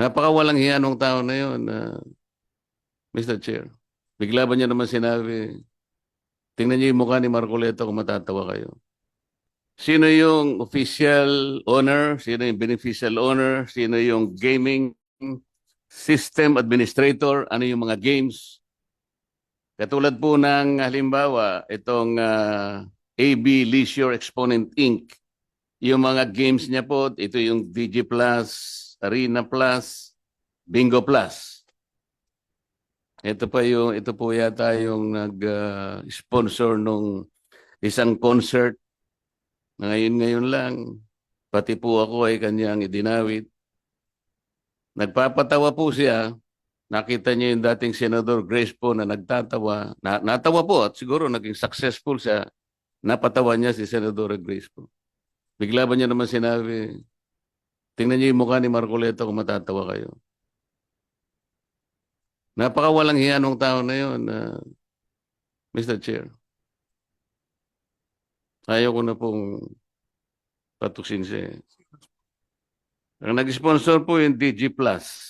Napakawalang hiya nung tao na yun, Mr. Chair. Bigla ba niya naman sinabi, tingnan niyo yung mukha ni Marcoleta kung matatawa kayo. Sino yung official owner? Sino yung beneficial owner? Sino yung gaming system administrator? Ano yung mga games? Katulad po ng halimbawa, itong AB Leisure Exponent Inc. Yung mga games niya po, ito yung DG Plus, Arena Plus, Bingo Plus. Ito po yata yung nag-sponsor nung isang concert na ngayon lang. Pati po ako ay kanyang idinawit. Nagpapatawa po siya. Nakita niya yung dating Senador Grace po na nagtatawa. Natawa po at siguro naging successful siya. Napatawa niya si Senador Grace po. Bigla ba niya naman sinabi, tingnan niyo yung mukha ni Marcoleta kung matatawa kayo. Napakawalang hiya nung tao na yun, Mr. Chair. Ayaw ko na pong patuksin siya. Ang nag-sponsor po yung DG Plus.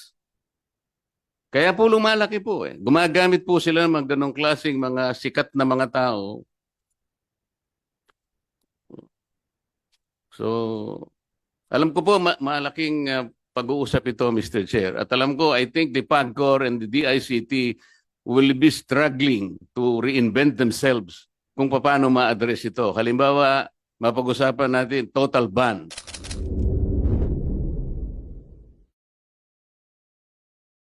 Kaya po lumalaki po eh. Gumagamit po sila ng mga ganong klaseng mga sikat na mga tao. So, alam ko po malaking pag-uusap ito, Mr. Chair. At alam ko, I think the PAGCOR and the DICT will be struggling to reinvent themselves kung paano ma-address ito. Halimbawa, mapag-usapan natin total ban